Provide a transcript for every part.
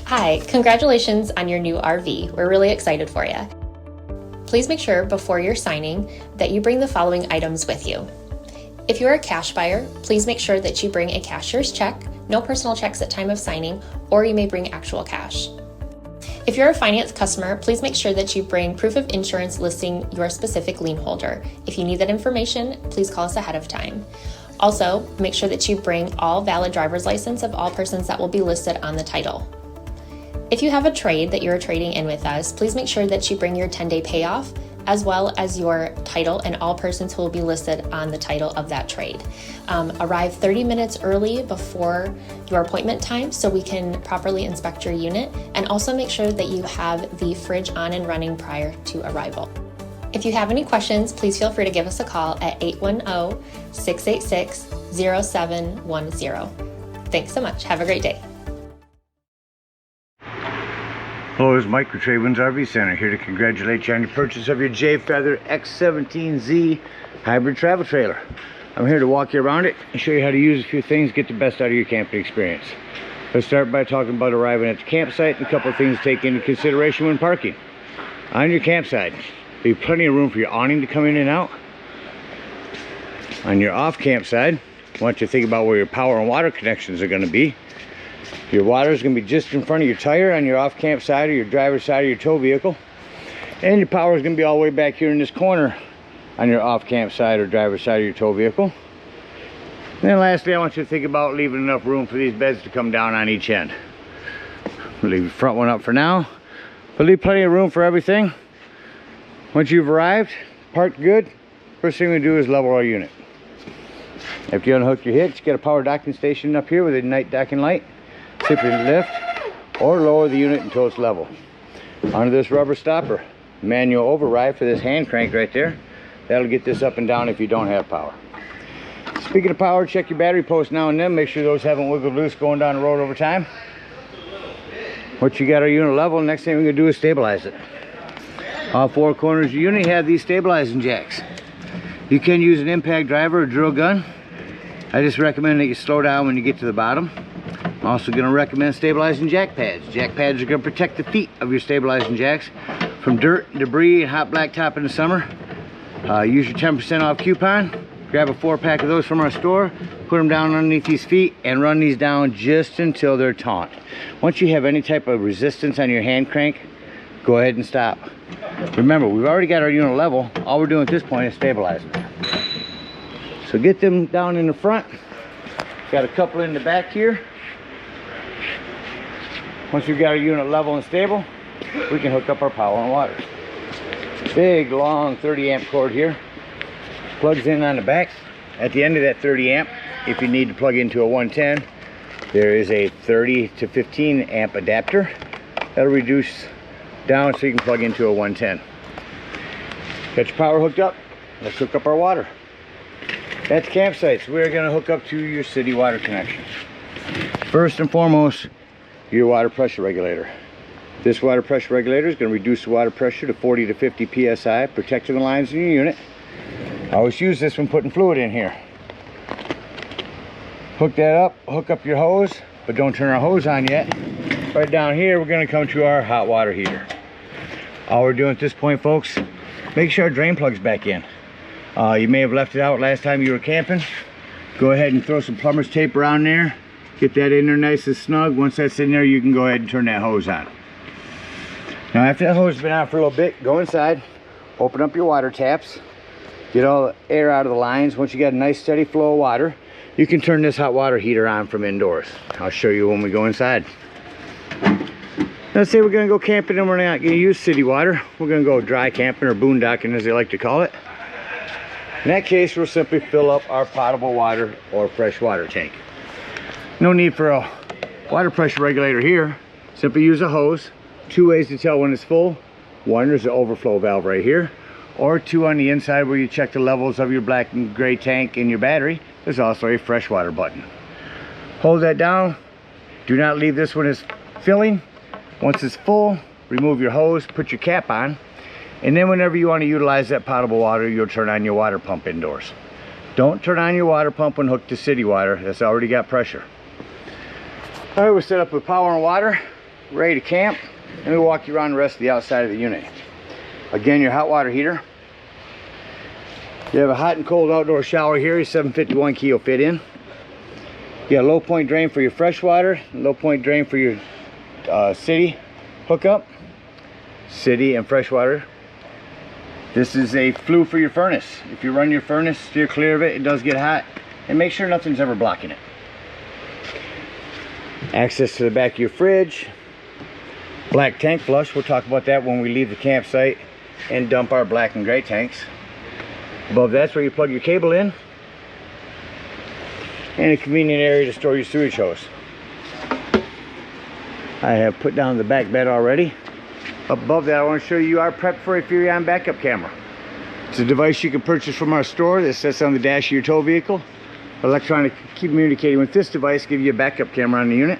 Hi, congratulations on your new RV. We're really excited for you. Please make sure before you're signing that you bring the following items with you. If you're a cash buyer, please make sure that you bring a cashier's check, no personal checks at time of signing, or you may bring actual cash. If you're a finance customer, please make sure that you bring proof of insurance listing your specific lien holder. If you need that information, please call us ahead of time. Also, make sure that you bring all valid driver's license of all persons that will be listed on the title. If you have a trade that you're trading in with us, please make sure that you bring your 10-day payoff as well as your title and all persons who will be listed on the title of that trade. Arrive 30 minutes early before your appointment time so we can properly inspect your unit, and also make sure that you have the fridge on and running prior to arrival. If you have any questions, please feel free to give us a call at 810-686-0710. Thanks so much. Have a great day. Hello, this is Mike with TradeWinds RV Center, here to congratulate you on your purchase of your Jayfeather X17Z hybrid travel trailer. I'm here to walk you around it and show you how to use a few things, get the best out of your camping experience. Let's start by talking about arriving at the campsite and a couple of things to take into consideration when parking. On your campsite, there'll be plenty of room for your awning to come in and out. On your off campsite, I want you to think about where your power and water connections are going to be. Your water is going to be just in front of your tire on your off camp side or your driver's side of your tow vehicle. And your power is going to be all the way back here in this corner on your off camp side or driver's side of your tow vehicle. And then lastly, I want you to think about leaving enough room for these beds to come down on each end. We'll leave the front one up for now, but leave plenty of room for everything. Once you've arrived, parked good, first thing we do is level our unit. After you unhook your hitch, get a power docking station up here with a night docking light. Simply lift or lower the unit until it's level. Onto this rubber stopper, manual override for this hand crank right there. That'll get this up and down if you don't have power. Speaking of power, check your battery posts now and then. Make sure those haven't wiggled loose going down the road over time. Once you got our unit level, next thing we're going to do is stabilize it. All four corners of your unit have these stabilizing jacks. You can use an impact driver or drill gun. I just recommend that you slow down when you get to the bottom. I'm also going to recommend stabilizing jack pads. Jack pads are going to protect the feet of your stabilizing jacks from dirt, debris, and hot blacktop in the summer. Use your 10% off coupon. Grab a 4-pack of those from our store, put them down underneath these feet, and run these down just until they're taut. Once you have any type of resistance on your hand crank, go ahead and stop. Remember, we've already got our unit level. All we're doing at this point is stabilizing. So get them down in the front. Got a couple in the back here. Once we've got our unit level and stable, we can hook up our power and water. Big, long 30 amp cord here. Plugs in on the back. At the end of that 30 amp, if you need to plug into a 110, there is a 30 to 15 amp adapter. That'll reduce down so you can plug into a 110. Got your power hooked up. Let's hook up our water. At the campsites, we're going to hook up to your city water connection. First and foremost, your water pressure regulator. This water pressure regulator is going to reduce the water pressure to 40 to 50 psi, protecting the lines in your unit. I always use this when putting fluid in here. Hook that up, hook up your hose, but don't turn our hose on yet. Right down here, we're going to come to our hot water heater. All we're doing at this point, folks, make sure our drain plug's back in. You may have left it out last time you were camping. Go ahead and throw some plumber's tape around there. Get that in there nice and snug. Once that's in there, you can go ahead and turn that hose on. Now after that hose has been on for a little bit, go inside, open up your water taps, get all the air out of the lines. Once you got a nice steady flow of water, you can turn this hot water heater on from indoors. I'll show you when we go inside. Let's say we're going to go camping and we're not going to use city water. We're going to go dry camping or boondocking, as they like to call it. In that case, we'll simply fill up our potable water or fresh water tank. No need for a water pressure regulator here. Simply use a hose. Two ways to tell when it's full. One, there's an overflow valve right here. Or two on the inside where you check the levels of your black and gray tank and your battery. There's also a freshwater button. Hold that down. Do not leave this when it's filling. Once it's full, remove your hose, put your cap on. And then whenever you want to utilize that potable water, you'll turn on your water pump indoors. Don't turn on your water pump when hooked to city water. That's already got pressure. All right, we're set up with power and water. ready to camp. Let me walk you around the rest of the outside of the unit. Again, your hot water heater. You have a hot and cold outdoor shower here. Your 751 key will fit in. You got a low point drain for your fresh water, low point drain for your city hookup, city and fresh water. This is a flue for your furnace. If you run your furnace, steer clear of it. It does get hot, and make sure nothing's ever blocking it. Access to the back of your fridge. Black tank flush. We'll talk about that when we leave the campsite and dump our black and gray tanks. Above that's where you plug your cable in, and a convenient area to store your sewage hose. I have put down the back bed already. Above that, I want to show you our Prep for a Furion backup camera. It's a device you can purchase from our store that sits on the dash of your tow vehicle. Electronic communicating with this device gives you a backup camera on the unit.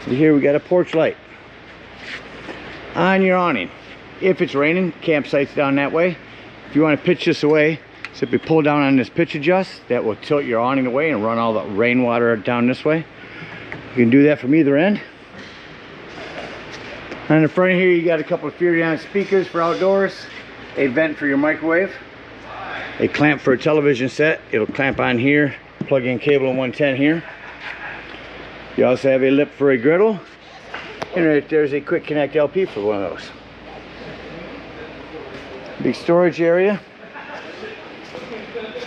Here we got a porch light. On your awning, if it's raining, campsite's down that way. If you want to pitch this away, simply pull down on this pitch adjust. That will tilt your awning away and run all the rainwater down this way. You can do that from either end. On the front here, you got a couple of Furion speakers for outdoors, a vent for your microwave, a clamp for a television set. It'll clamp on here, plug in cable in 110 here. You also have a lip for a griddle, and right there's a quick connect LP for one of those. Big storage area.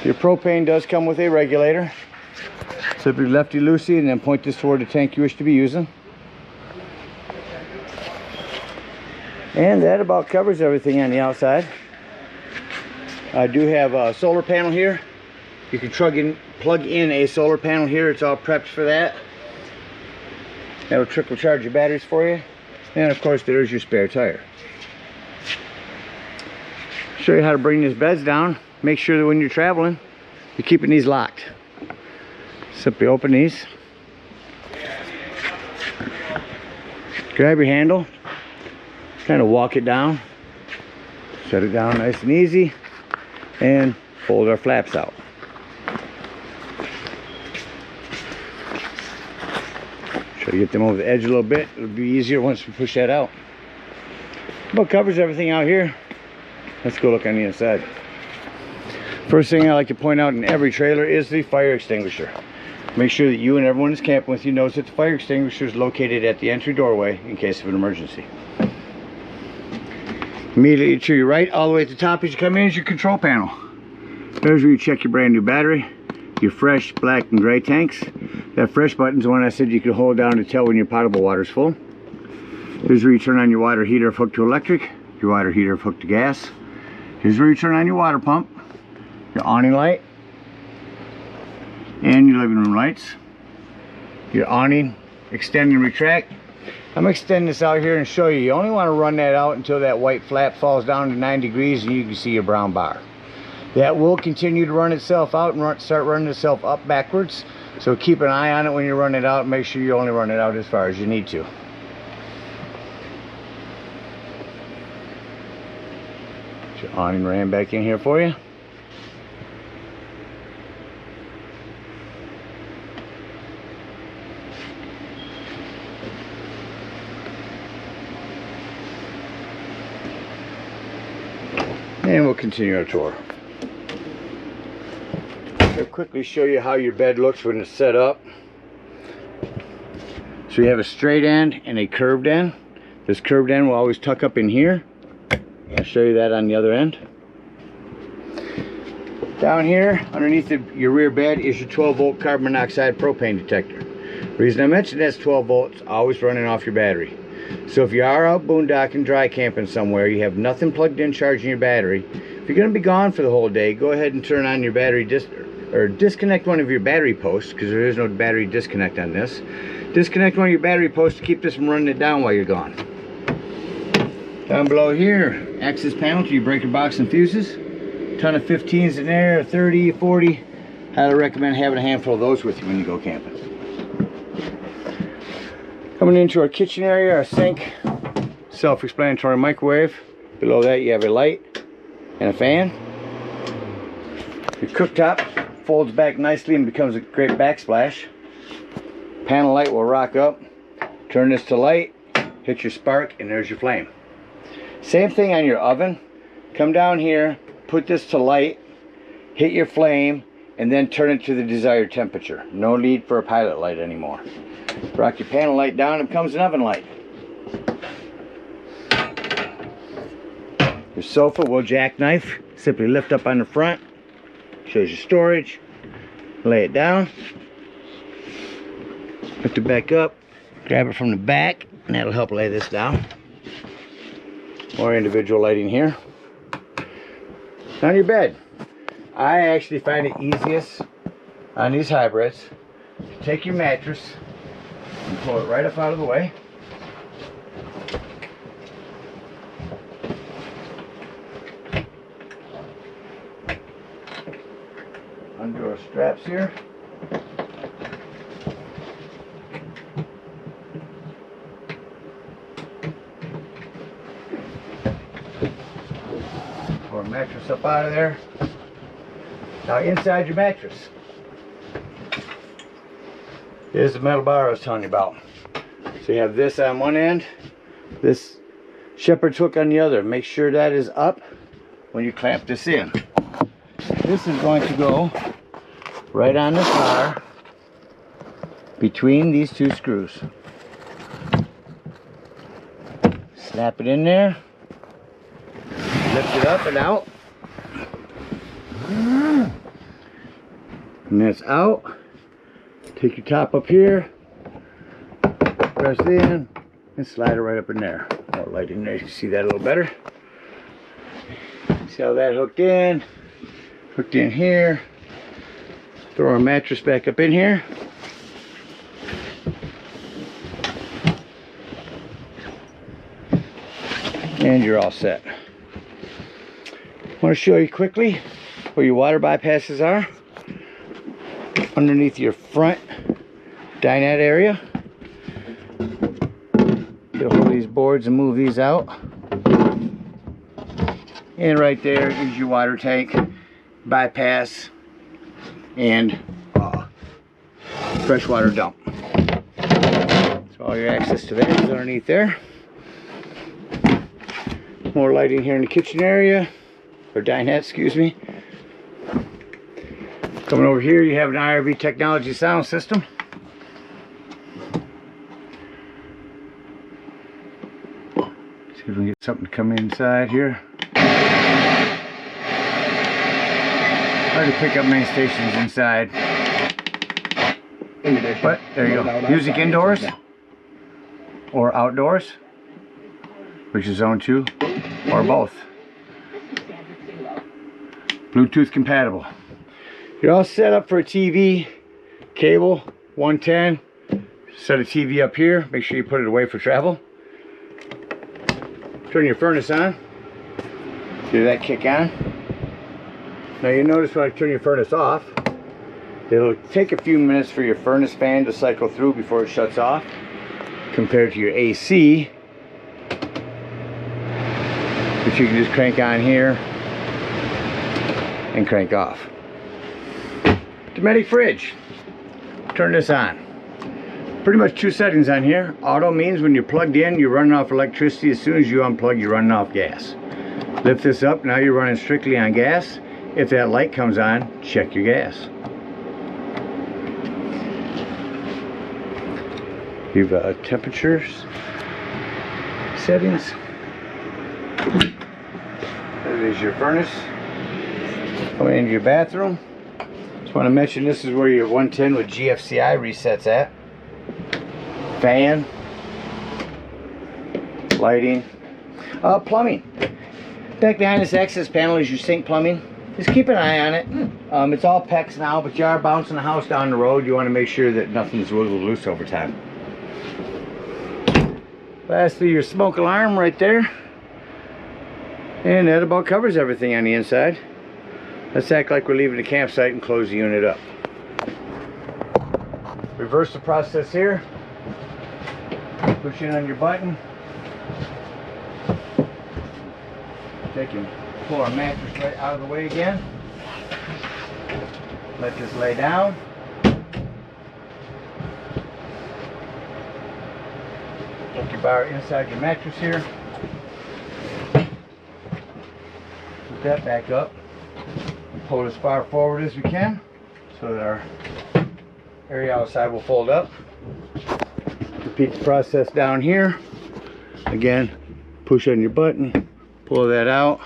Your propane does come with a regulator. Simply lefty-loosey and then point this toward the tank you wish to be using. And that about covers everything on the outside. I do have a solar panel here. You can plug in a solar panel here. It's all prepped for that. That'll trickle charge your batteries for you. And of course there's your spare tire. Show you how to bring these beds down. Make sure that when you're traveling, you're keeping these locked. Simply open these. Grab your handle. Kind of walk it down. Set it down nice and easy. And fold our flaps out. Try to get them over the edge a little bit. It'll be easier once we push that out. But covers everything out here. Let's go look on the inside. First thing I like to point out in every trailer is the fire extinguisher. Make sure that you and everyone who's camping with you knows that the fire extinguisher is located at the entry doorway in case of an emergency. Immediately to your right, all the way at the top as you come in, is your control panel. There's where you check your brand new battery, your fresh black and gray tanks. That fresh button's the one I said you could hold down to tell when your potable water is full. Here's where you turn on your water heater if hooked to electric, your water heater if hooked to gas. Here's where you turn on your water pump, your awning light, and your living room lights. Your awning extend and retract. I'm going to extend this out here and show you. You only want to run that out until that white flap falls down to 9 degrees and you can see your brown bar. That will continue to run itself out and start running itself up backwards. So keep an eye on it when you run it out. Make sure you only run it out as far as you need to. Get your awning ram back in here for you. And we'll continue our tour. I'll quickly show you how your bed looks when it's set up. So you have a straight end and a curved end. This curved end will always tuck up in here. I'll show you that on the other end. Down here, underneath your rear bed, is your 12-volt carbon monoxide propane detector. The reason I mentioned that's 12 volts, always running off your battery. So if you are out boondocking, dry camping somewhere, you have nothing plugged in charging your battery, if you're going to be gone for the whole day, go ahead and turn on your battery disconnect one of your battery posts, because there is no battery disconnect on this. Disconnect one of your battery posts to keep this from running it down while you're gone. Down below here, access panel to your breaker box and fuses. Ton of 15s in there, 30, 40. Highly recommend having a handful of those with you when you go camping. Coming into our kitchen area, our sink, self-explanatory microwave. Below that you have a light and a fan. Your cooktop folds back nicely and becomes a great backsplash. Panel light will rock up. Turn this to light, hit your spark, and there's your flame. Same thing on your oven. Come down here, put this to light, hit your flame, and then turn it to the desired temperature. No need for a pilot light anymore. Rock your panel light down, it becomes an oven light. Your sofa will jackknife. Simply lift up on the front, shows your storage, lay it down, lift it back up, grab it from the back, and that'll help lay this down. More individual lighting here. On your bed, I actually find it easiest on these hybrids to take your mattress and pull it right up out of the way. Undo our straps here. Pull our mattress up out of there. Now inside your mattress is the metal bar I was telling you about. So you have this on one end, this shepherd's hook on the other. Make sure that is up when you clamp this in. This is going to go right on this bar between these two screws. Snap it in there, lift it up and out, and that's out. Take your top up here, press in, and slide it right up in there. More light in there, you can see that a little better. See how that hooked in here. Throw our mattress back up in here. And you're all set. I want to show you quickly where your water bypasses are. Underneath your front dinette area. Get a hold of these boards and move these out. And right there is your water tank, bypass, and freshwater dump. So all your access to that is underneath there. More lighting here in the kitchen area, or dinette, excuse me. Coming over here, you have an IRV technology sound system. See if we can get something to come inside here. Hard to pick up many stations inside. But there you go. Music indoors or outdoors, which is zone 2, or both. Bluetooth compatible. You're all set up for a TV, cable, 110. Set a TV up here. Make sure you put it away for travel. Turn your furnace on. Do that kick on. Now you notice when I turn your furnace off, it'll take a few minutes for your furnace fan to cycle through before it shuts off, compared to your AC, which you can just crank on here and crank off. Dometic fridge. Turn this on. Pretty much 2 settings on here. Auto means when you're plugged in, you're running off electricity. As soon as you unplug, you're running off gas. Lift this up, now you're running strictly on gas. If that light comes on, check your gas. You've temperatures, settings. That is your furnace. Going into your bathroom. Just want to mention this is where your 110 with GFCI resets at. Fan, lighting, plumbing. Back behind this access panel is your sink plumbing. Just keep an eye on it. It's all PEX now, but you are bouncing the house down the road. You want to make sure that nothing's wiggled loose over time. Lastly, your smoke alarm right there. And that about covers everything on the inside. Let's act like we're leaving the campsite and close the unit up. Reverse the process here. Push in on your button. Take and pull our mattress right out of the way again. Let this lay down. Hook your bar inside your mattress here. Put that back up. And pull as far forward as we can so that our area outside will fold up. Repeat the process down here. Again, push on your button, pull that out.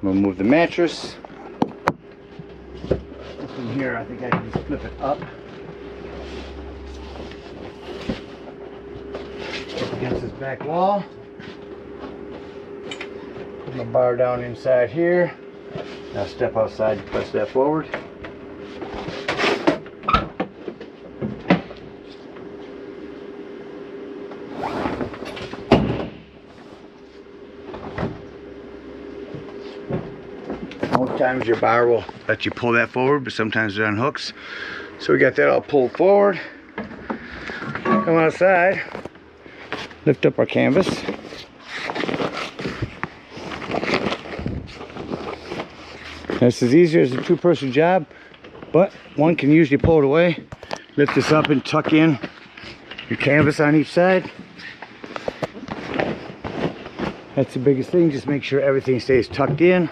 I'm gonna move the mattress. From here, I think I can just flip it up. Up against this back wall. Put my bar down inside here. Now step outside and press that forward. Most times your bar will let you pull that forward, but sometimes it unhooks. So we got that all pulled forward. Come outside, lift up our canvas. This is easier as a two-person job, but one can usually pull it away. Lift this up and tuck in your canvas on each side. That's the biggest thing, just make sure everything stays tucked in.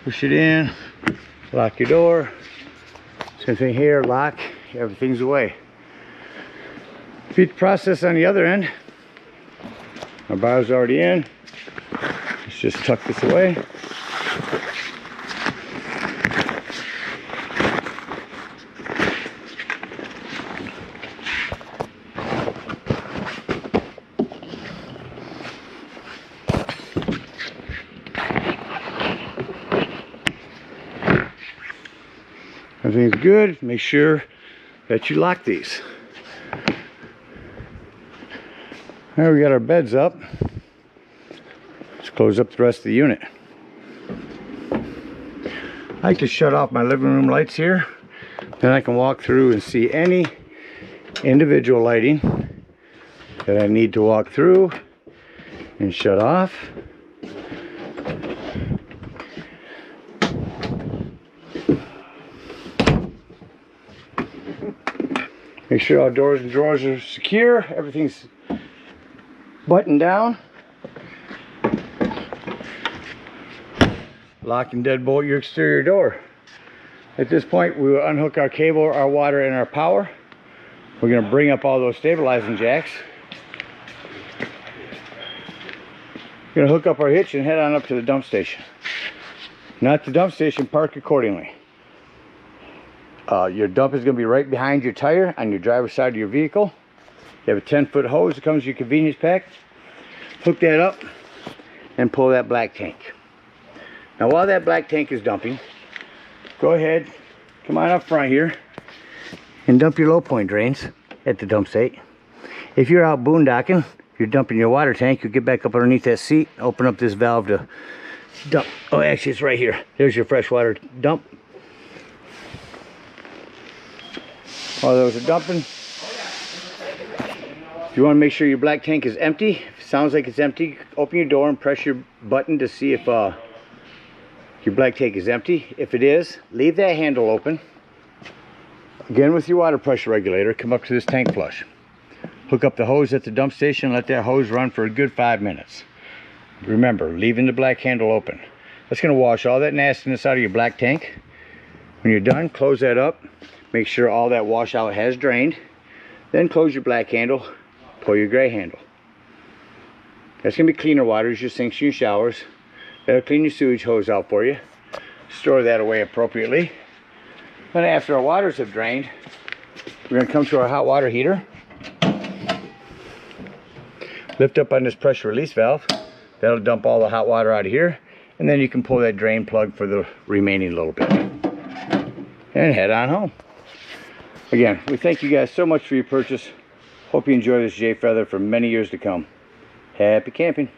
Push it in, lock your door. Same thing here, lock, everything's away. Repeat the process on the other end. Our bar's already in. Let's just tuck this away. Everything's good. Make sure that you lock these. There we got our beds up. Let's close up the rest of the unit. I like to shut off my living room lights here. Then I can walk through and see any individual lighting that I need to walk through and shut off. Make sure all doors and drawers are secure. Everything's buttoned down. Lock and deadbolt your exterior door. At this point, we will unhook our cable, our water, and our power. We're going to bring up all those stabilizing jacks. We're going to hook up our hitch and head on up to the dump station. Not the dump station, park accordingly. Your dump is going to be right behind your tire on your driver's side of your vehicle. You have a 10-foot hose that comes with your convenience pack. Hook that up and pull that black tank. Now while that black tank is dumping, go ahead, come on up front here and dump your low point drains at the dump site. If you're out boondocking, you're dumping your water tank, you get back up underneath that seat, open up this valve to dump. Oh, actually it's right here. There's your freshwater dump. While those are dumping, you want to make sure your black tank is empty. If it sounds like it's empty, open your door and press your button to see if your black tank is empty. If it is, leave that handle open. Again with your water pressure regulator, come up to this tank flush. Hook up the hose at the dump station, let that hose run for a good 5 minutes. Remember, leaving the black handle open. That's going to wash all that nastiness out of your black tank. When you're done, close that up. Make sure all that washout has drained. Then close your black handle, pull your gray handle. That's going to be cleaner water as your sinks and your showers. That'll clean your sewage hose out for you. Store that away appropriately. Then after our waters have drained, we're going to come to our hot water heater. Lift up on this pressure release valve. That'll dump all the hot water out of here. And then you can pull that drain plug for the remaining little bit. And head on home. Again, we thank you guys so much for your purchase. Hope you enjoy this Jayfeather for many years to come. Happy camping.